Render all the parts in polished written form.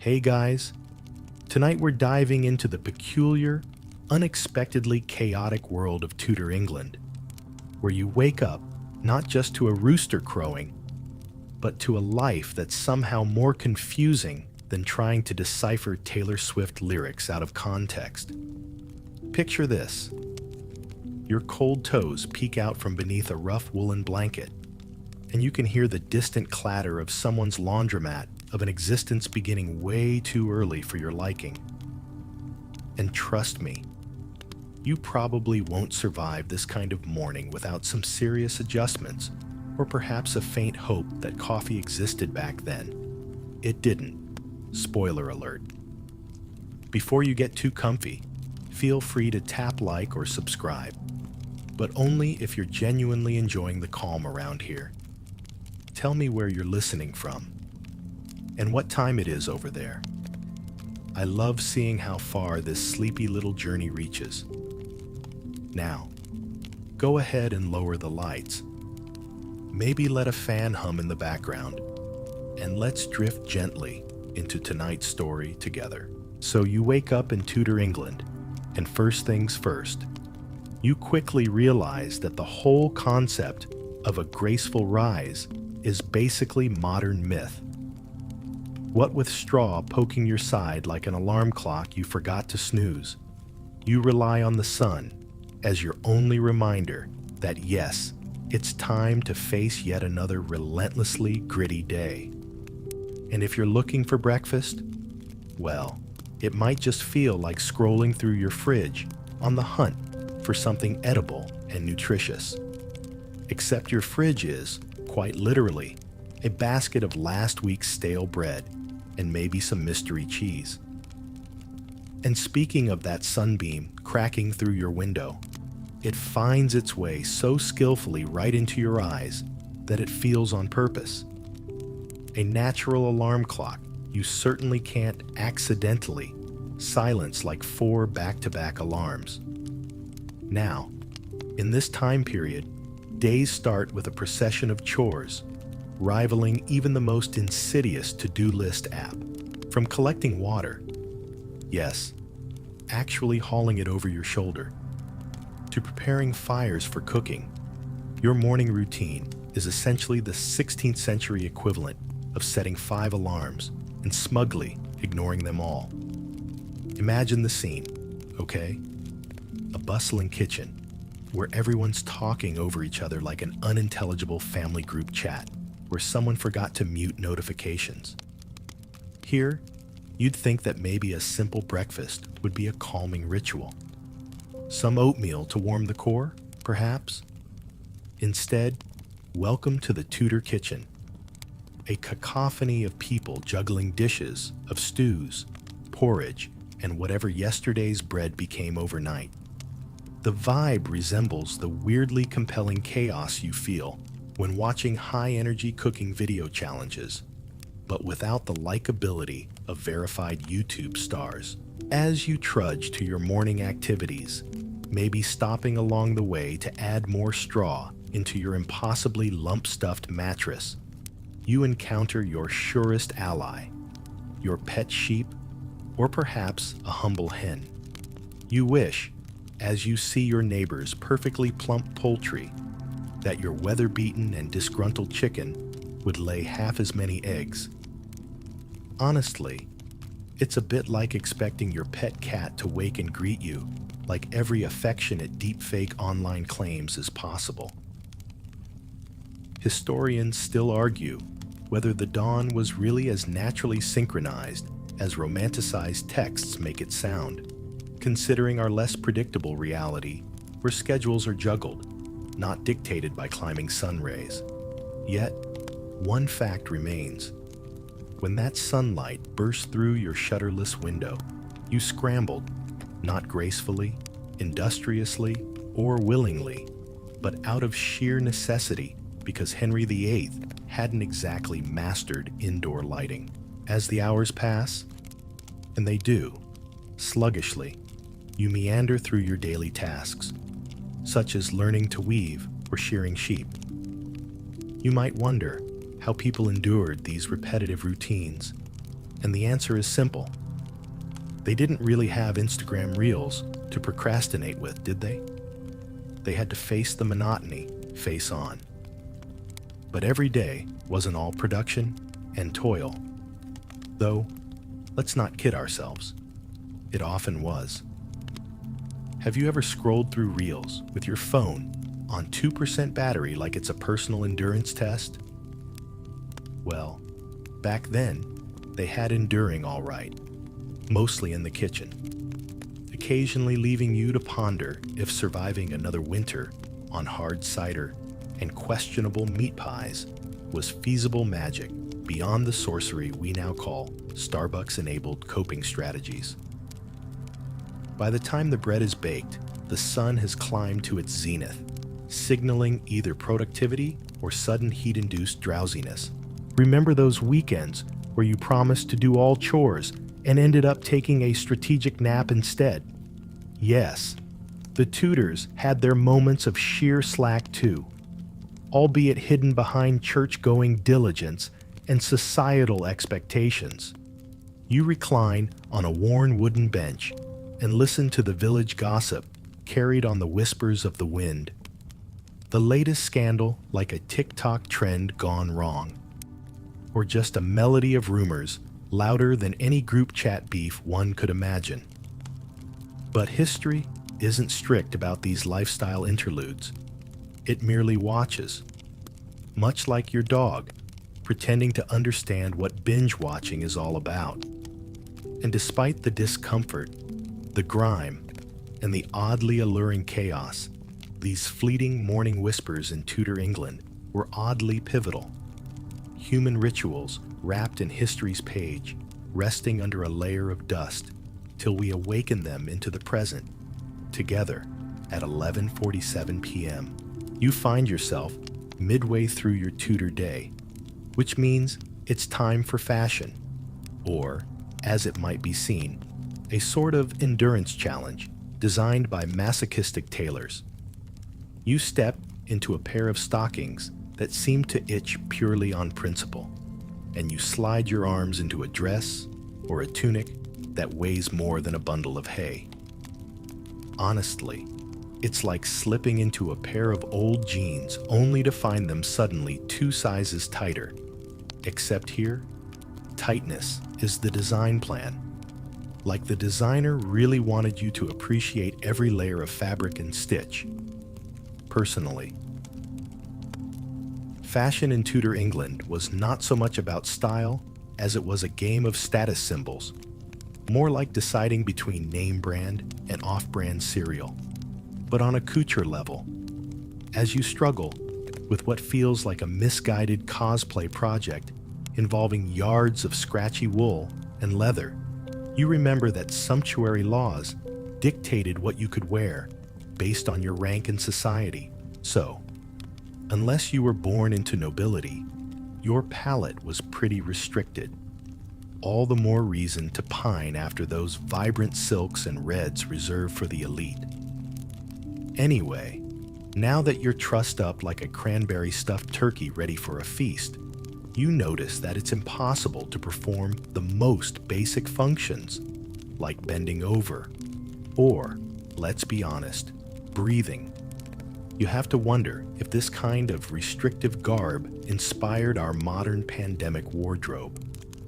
Hey guys, tonight we're diving into the peculiar, unexpectedly chaotic world of Tudor England, where you wake up not just to a rooster crowing, but to a life that's somehow more confusing than trying to decipher Taylor Swift lyrics out of context. Picture this. Your cold toes peek out from beneath a rough woolen blanket, and you can hear the distant clatter of someone's laundromat of an existence beginning way too early for your liking. And trust me, you probably won't survive this kind of morning without some serious adjustments, or perhaps a faint hope that coffee existed back then. It didn't. Spoiler alert. Before you get too comfy, feel free to tap like or subscribe, but only if you're genuinely enjoying the calm around here. Tell me where you're listening from, and what time it is over there. I love seeing how far this sleepy little journey reaches. Now, go ahead and lower the lights. Maybe let a fan hum in the background, and let's drift gently into tonight's story together. So you wake up in Tudor England, and first things first, you quickly realize that the whole concept of a graceful rise is basically modern myth. What with straw poking your side like an alarm clock you forgot to snooze, you rely on the sun as your only reminder that yes, it's time to face yet another relentlessly gritty day. And if you're looking for breakfast, well, it might just feel like scrolling through your fridge on the hunt for something edible and nutritious. Except your fridge is, quite literally, a basket of last week's stale bread and maybe some mystery cheese. And speaking of that sunbeam cracking through your window, it finds its way so skillfully right into your eyes that it feels on purpose. A natural alarm clock you certainly can't accidentally silence like 4 back-to-back alarms. Now, in this time period, days start with a procession of chores, rivaling even the most insidious to-do list app. From collecting water, yes, actually hauling it over your shoulder, to preparing fires for cooking, your morning routine is essentially the 16th century equivalent of setting 5 alarms and smugly ignoring them all. Imagine the scene, okay? A bustling kitchen where everyone's talking over each other like an unintelligible family group chat where someone forgot to mute notifications. Here, you'd think that maybe a simple breakfast would be a calming ritual. Some oatmeal to warm the core, perhaps? Instead, welcome to the Tudor kitchen. A cacophony of people juggling dishes of stews, porridge, and whatever yesterday's bread became overnight. The vibe resembles the weirdly compelling chaos you feel when watching high-energy cooking video challenges, but without the likability of verified YouTube stars. As you trudge to your morning activities, maybe stopping along the way to add more straw into your impossibly lump-stuffed mattress, you encounter your surest ally, your pet sheep, or perhaps a humble hen. You wish, as you see your neighbor's perfectly plump poultry, that your weather-beaten and disgruntled chicken would lay half as many eggs. Honestly, it's a bit like expecting your pet cat to wake and greet you like every affectionate deepfake online claims is possible. Historians still argue whether the dawn was really as naturally synchronized as romanticized texts make it sound, considering our less predictable reality where schedules are juggled, not dictated by climbing sun rays. Yet, one fact remains. When that sunlight burst through your shutterless window, you scrambled, not gracefully, industriously, or willingly, but out of sheer necessity because Henry VIII hadn't exactly mastered indoor lighting. As the hours pass, and they do, sluggishly, you meander through your daily tasks, such as learning to weave or shearing sheep. You might wonder how people endured these repetitive routines, And the answer is simple. They didn't really have Instagram Reels to procrastinate with, did they? They had to face the monotony face on. But every day wasn't all production and toil. Though, let's not kid ourselves. It often was. Have you ever scrolled through Reels with your phone on 2% battery like it's a personal endurance test? Well, back then, they had enduring all right, mostly in the kitchen, occasionally leaving you to ponder if surviving another winter on hard cider and questionable meat pies was feasible magic beyond the sorcery we now call Starbucks-enabled coping strategies. By the time the bread is baked, the sun has climbed to its zenith, signaling either productivity or sudden heat-induced drowsiness. Remember those weekends where you promised to do all chores and ended up taking a strategic nap instead? Yes, the Tudors had their moments of sheer slack too, albeit hidden behind church-going diligence and societal expectations. You recline on a worn wooden bench and listen to the village gossip carried on the whispers of the wind. The latest scandal like a TikTok trend gone wrong, or just a melody of rumors louder than any group chat beef one could imagine. But history isn't strict about these lifestyle interludes. It merely watches, much like your dog, pretending to understand what binge watching is all about. And despite the discomfort, the grime, and the oddly alluring chaos, these fleeting morning whispers in Tudor England were oddly pivotal. Human rituals wrapped in history's page, resting under a layer of dust, till we awaken them into the present. Together, at 11:47 p.m., you find yourself midway through your Tudor day, which means it's time for fashion, or, as it might be seen, a sort of endurance challenge designed by masochistic tailors. You step into a pair of stockings that seem to itch purely on principle, and you slide your arms into a dress or a tunic that weighs more than a bundle of hay. Honestly, it's like slipping into a pair of old jeans only to find them suddenly 2 sizes tighter. Except here, tightness is the design plan. Like the designer really wanted you to appreciate every layer of fabric and stitch. Personally, fashion in Tudor England was not so much about style as it was a game of status symbols, more like deciding between name brand and off-brand cereal. But on a couture level, as you struggle with what feels like a misguided cosplay project involving yards of scratchy wool and leather, you remember that sumptuary laws dictated what you could wear based on your rank in society. So, unless you were born into nobility, your palette was pretty restricted. All the more reason to pine after those vibrant silks and reds reserved for the elite. Anyway, now that you're trussed up like a cranberry stuffed turkey ready for a feast, you notice that it's impossible to perform the most basic functions, like bending over, or, let's be honest, breathing. You have to wonder if this kind of restrictive garb inspired our modern pandemic wardrobe,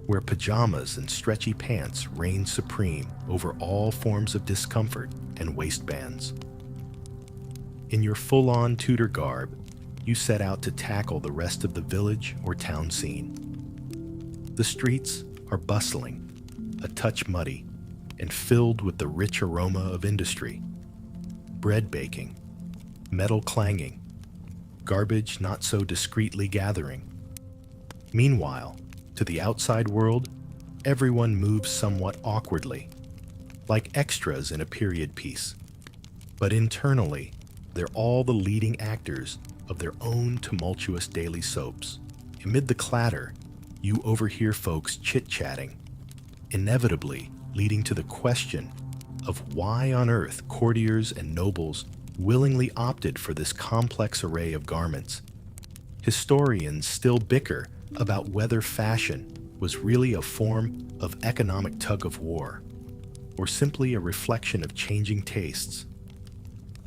where pajamas and stretchy pants reign supreme over all forms of discomfort and waistbands. In your full-on Tudor garb, you set out to tackle the rest of the village or town scene. The streets are bustling, a touch muddy, and filled with the rich aroma of industry. Bread baking, metal clanging, garbage not so discreetly gathering. Meanwhile, to the outside world, everyone moves somewhat awkwardly, like extras in a period piece. But internally, they're all the leading actors of their own tumultuous daily soaps. Amid the clatter, you overhear folks chit-chatting, inevitably leading to the question of why on earth courtiers and nobles willingly opted for this complex array of garments. Historians still bicker about whether fashion was really a form of economic tug-of-war, or simply a reflection of changing tastes.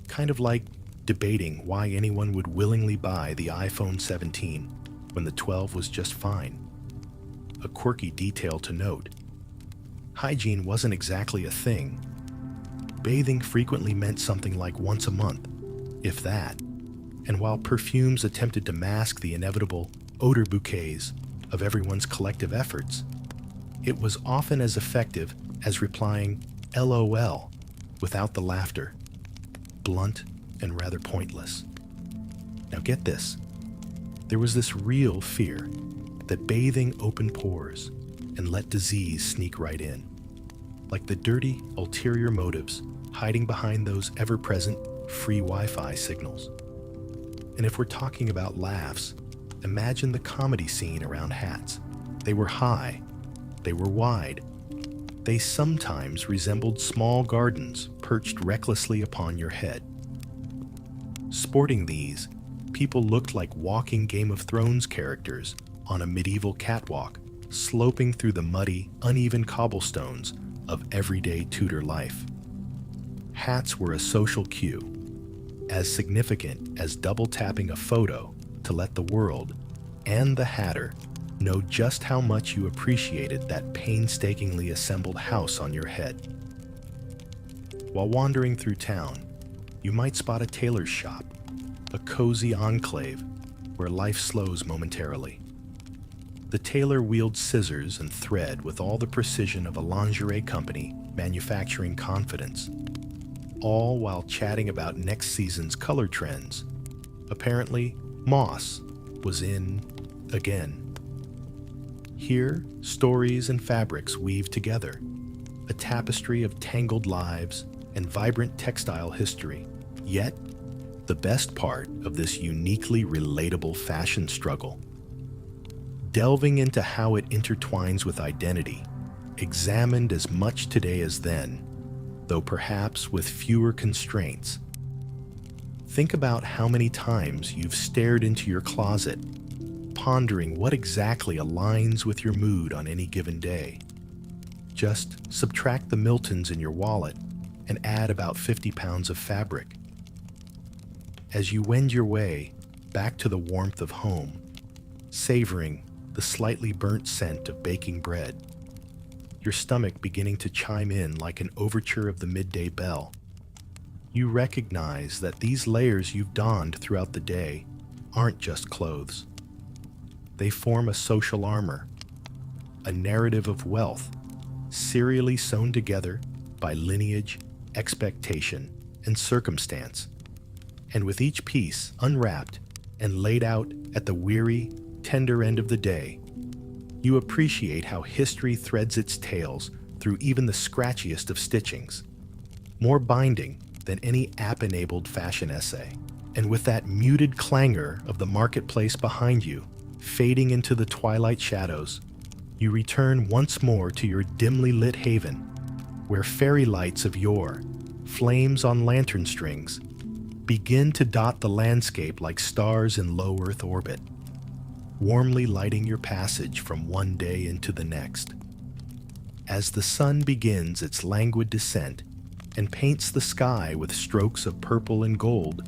Kind of like debating why anyone would willingly buy the iPhone 17 when the 12 was just fine. A quirky detail to note: hygiene wasn't exactly a thing. Bathing frequently meant something like once a month, if that, and while perfumes attempted to mask the inevitable odor bouquets of everyone's collective efforts, it was often as effective as replying LOL without the laughter, blunt and rather pointless. Now get this, there was this real fear that bathing opened pores and let disease sneak right in, like the dirty ulterior motives hiding behind those ever-present free Wi-Fi signals. And if we're talking about laughs, imagine the comedy scene around hats. They were high, they were wide, they sometimes resembled small gardens perched recklessly upon your head. Sporting these, people looked like walking Game of Thrones characters on a medieval catwalk, sloping through the muddy, uneven cobblestones of everyday Tudor life. Hats were a social cue, as significant as double-tapping a photo to let the world and the hatter know just how much you appreciated that painstakingly assembled house on your head. While wandering through town, you might spot a tailor's shop, a cozy enclave where life slows momentarily. The tailor wields scissors and thread with all the precision of a lingerie company manufacturing confidence, all while chatting about next season's color trends. Apparently, moss was in again. Here, stories and fabrics weave together, a tapestry of tangled lives and vibrant textile history. Yet, the best part of this uniquely relatable fashion struggle, delving into how it intertwines with identity, examined as much today as then, though perhaps with fewer constraints. Think about how many times you've stared into your closet, pondering what exactly aligns with your mood on any given day. Just subtract the Miltons in your wallet and add about 50 pounds of fabric. As you wend your way back to the warmth of home, savoring the slightly burnt scent of baking bread, your stomach beginning to chime in like an overture of the midday bell, you recognize that these layers you've donned throughout the day aren't just clothes. They form a social armor, a narrative of wealth, serially sewn together by lineage, expectation, and circumstance. And with each piece unwrapped and laid out at the weary, tender end of the day, you appreciate how history threads its tales through even the scratchiest of stitchings, more binding than any app-enabled fashion essay. And with that muted clangor of the marketplace behind you, fading into the twilight shadows, you return once more to your dimly lit haven, where fairy lights of yore, flames on lantern strings, begin to dot the landscape like stars in low Earth orbit, warmly lighting your passage from one day into the next. As the sun begins its languid descent and paints the sky with strokes of purple and gold,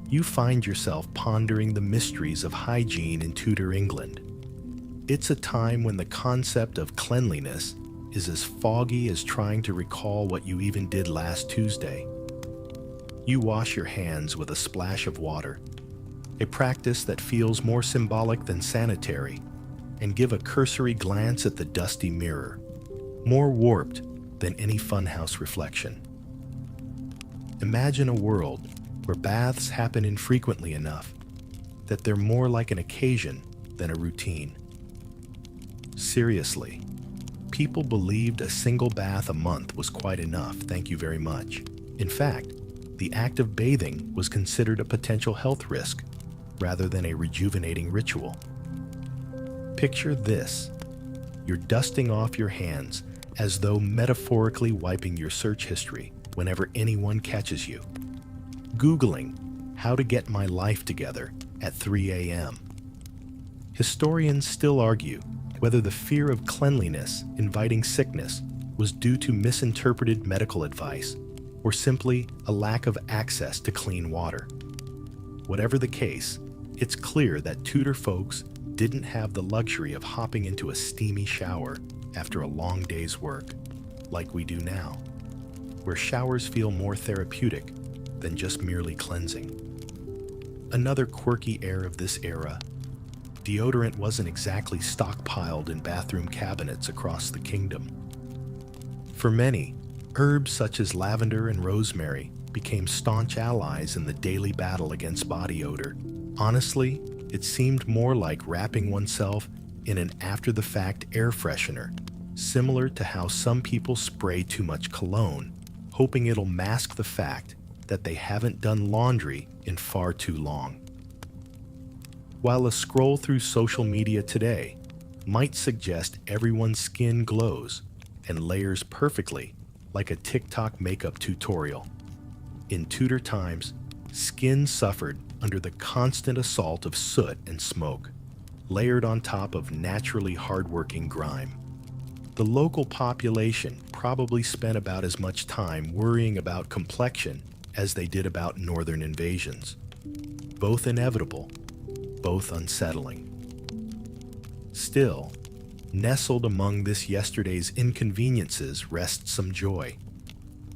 you find yourself pondering the mysteries of hygiene in Tudor England. It's a time when the concept of cleanliness is as foggy as trying to recall what you even did last Tuesday. You wash your hands with a splash of water, a practice that feels more symbolic than sanitary, and give a cursory glance at the dusty mirror, more warped than any funhouse reflection. Imagine a world where baths happen infrequently enough that they're more like an occasion than a routine. Seriously, people believed a single bath a month was quite enough, thank you very much. In fact, the act of bathing was considered a potential health risk rather than a rejuvenating ritual. Picture this: you're dusting off your hands as though metaphorically wiping your search history whenever anyone catches you, Googling how to get my life together at 3 a.m. Historians still argue whether the fear of cleanliness inviting sickness was due to misinterpreted medical advice or simply a lack of access to clean water. Whatever the case, it's clear that Tudor folks didn't have the luxury of hopping into a steamy shower after a long day's work, like we do now, where showers feel more therapeutic than just merely cleansing. Another quirky air of this era, deodorant wasn't exactly stockpiled in bathroom cabinets across the kingdom. For many, herbs such as lavender and rosemary became staunch allies in the daily battle against body odor. Honestly, it seemed more like wrapping oneself in an after-the-fact air freshener, similar to how some people spray too much cologne, hoping it'll mask the fact that they haven't done laundry in far too long. While a scroll through social media today might suggest everyone's skin glows and layers perfectly like a TikTok makeup tutorial, in Tudor times, skin suffered under the constant assault of soot and smoke, layered on top of naturally hardworking grime. The local population probably spent about as much time worrying about complexion as they did about northern invasions. Both inevitable, both unsettling. Still, nestled among this yesterday's inconveniences rests some joy.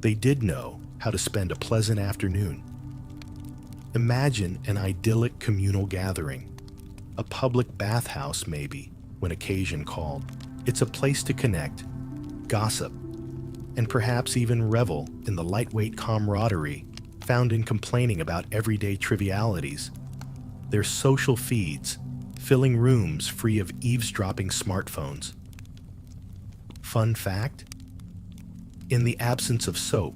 They did know how to spend a pleasant afternoon. Imagine an idyllic communal gathering, a public bathhouse maybe, when occasion called. It's a place to connect, gossip, and perhaps even revel in the lightweight camaraderie found in complaining about everyday trivialities. Their social feeds, filling rooms free of eavesdropping smartphones. Fun fact? In the absence of soap,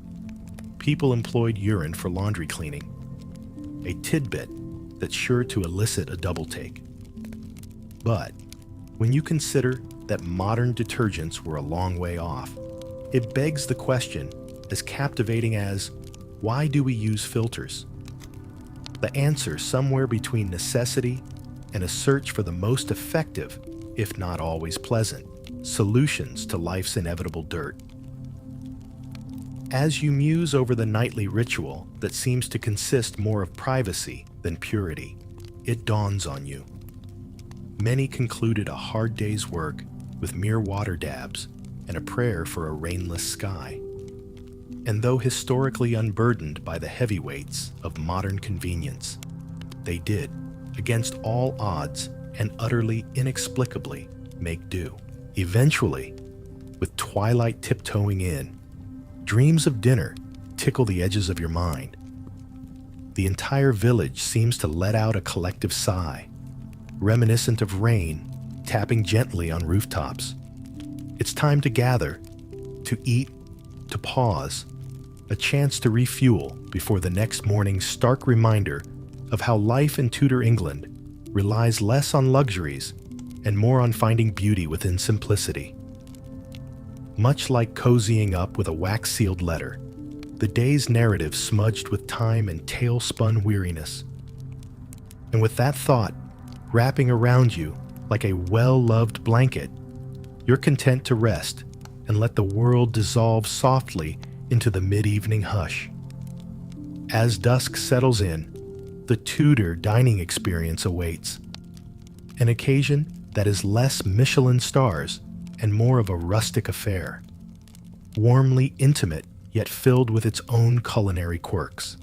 people employed urine for laundry cleaning, a tidbit that's sure to elicit a double take. But when you consider that modern detergents were a long way off, it begs the question as captivating as, why do we use filters? The answer somewhere between necessity and a search for the most effective, if not always pleasant, solutions to life's inevitable dirt. As you muse over the nightly ritual that seems to consist more of privacy than purity, it dawns on you. Many concluded a hard day's work with mere water dabs and a prayer for a rainless sky. And though historically unburdened by the heavyweights of modern convenience, they did, against all odds and utterly inexplicably, make do. Eventually, with twilight tiptoeing in, dreams of dinner tickle the edges of your mind. The entire village seems to let out a collective sigh, reminiscent of rain tapping gently on rooftops. It's time to gather, to eat, to pause, a chance to refuel before the next morning's stark reminder of how life in Tudor England relies less on luxuries and more on finding beauty within simplicity. Much like cozying up with a wax-sealed letter, the day's narrative smudged with time and tail-spun weariness. And with that thought wrapping around you like a well-loved blanket, you're content to rest and let the world dissolve softly into the mid-evening hush. As dusk settles in, the Tudor dining experience awaits, an occasion that is less Michelin stars and more of a rustic affair, warmly intimate yet filled with its own culinary quirks.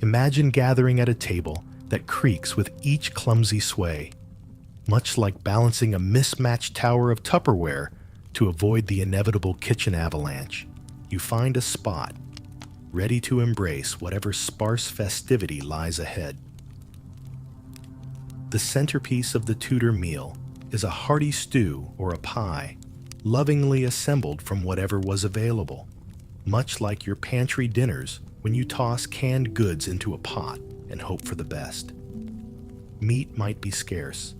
Imagine gathering at a table that creaks with each clumsy sway, much like balancing a mismatched tower of Tupperware to avoid the inevitable kitchen avalanche. You find a spot, ready to embrace whatever sparse festivity lies ahead. The centerpiece of the Tudor meal is a hearty stew or a pie, lovingly assembled from whatever was available, much like your pantry dinners when you toss canned goods into a pot and hope for the best. Meat might be scarce,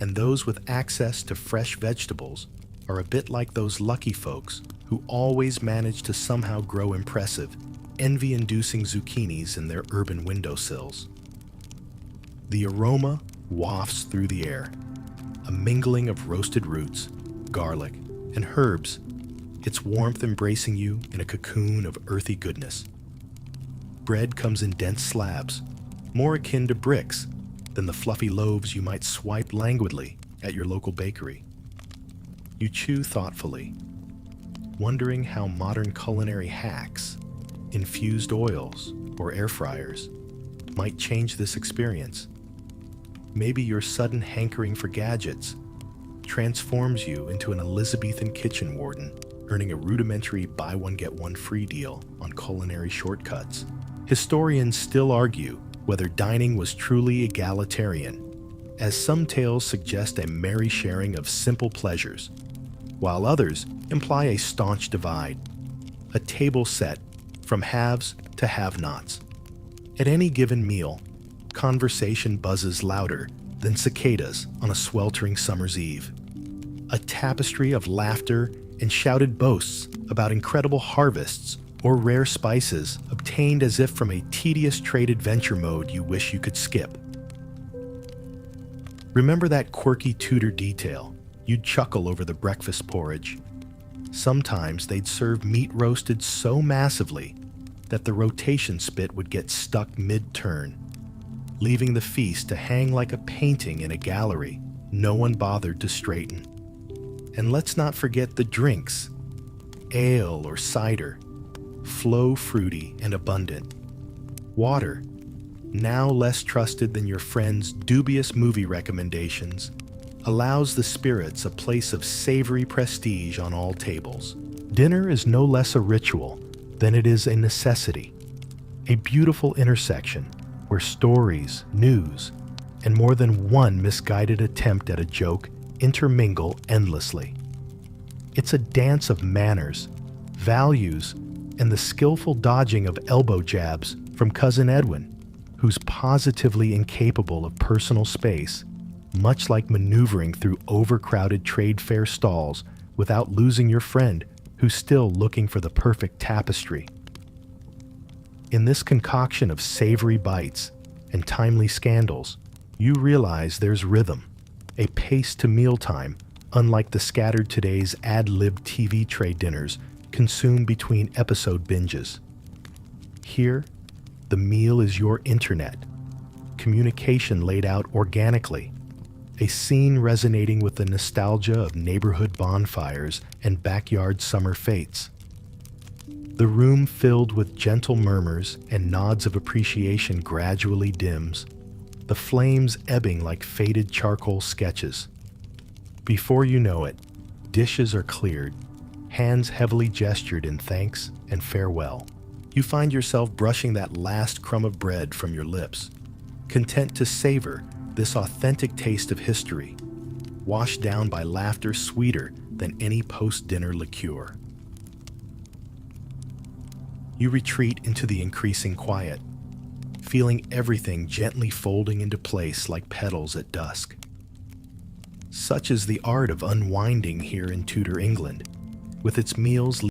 and those with access to fresh vegetables are a bit like those lucky folks who always manage to somehow grow impressive, envy-inducing zucchinis in their urban windowsills. The aroma wafts through the air, a mingling of roasted roots, garlic, and herbs, its warmth embracing you in a cocoon of earthy goodness. Bread comes in dense slabs, more akin to bricks than the fluffy loaves you might swipe languidly at your local bakery. You chew thoughtfully, wondering how modern culinary hacks, infused oils, or air fryers might change this experience. Maybe your sudden hankering for gadgets transforms you into an Elizabethan kitchen warden, earning a rudimentary buy-one-get-one-free deal on culinary shortcuts. Historians still argue whether dining was truly egalitarian, as some tales suggest a merry sharing of simple pleasures, while others imply a staunch divide, a table set from haves to have-nots. At any given meal, conversation buzzes louder than cicadas on a sweltering summer's eve. A tapestry of laughter and shouted boasts about incredible harvests or rare spices obtained as if from a tedious trade adventure mode you wish you could skip. Remember that quirky Tudor detail? You'd chuckle over the breakfast porridge. Sometimes they'd serve meat roasted so massively that the rotation spit would get stuck mid-turn, leaving the feast to hang like a painting in a gallery no one bothered to straighten. And let's not forget the drinks. Ale or cider, flow fruity and abundant. Water, now less trusted than your friend's dubious movie recommendations, allows the spirits a place of savory prestige on all tables. Dinner is no less a ritual than it is a necessity, a beautiful intersection where stories, news, and more than one misguided attempt at a joke intermingle endlessly. It's a dance of manners, values, and the skillful dodging of elbow jabs from Cousin Edwin, who's positively incapable of personal space, much like maneuvering through overcrowded trade fair stalls without losing your friend who's still looking for the perfect tapestry. In this concoction of savory bites and timely scandals, you realize there's rhythm, a pace to mealtime, unlike the scattered today's ad-lib TV tray dinners consumed between episode binges. Here, the meal is your internet, communication laid out organically, a scene resonating with the nostalgia of neighborhood bonfires and backyard summer fates. The room filled with gentle murmurs and nods of appreciation gradually dims, the flames ebbing like faded charcoal sketches. Before you know it, dishes are cleared, hands heavily gestured in thanks and farewell. You find yourself brushing that last crumb of bread from your lips, content to savor this authentic taste of history, washed down by laughter sweeter than any post-dinner liqueur. You retreat into the increasing quiet, feeling everything gently folding into place like petals at dusk. Such is the art of unwinding here in Tudor England, with its meals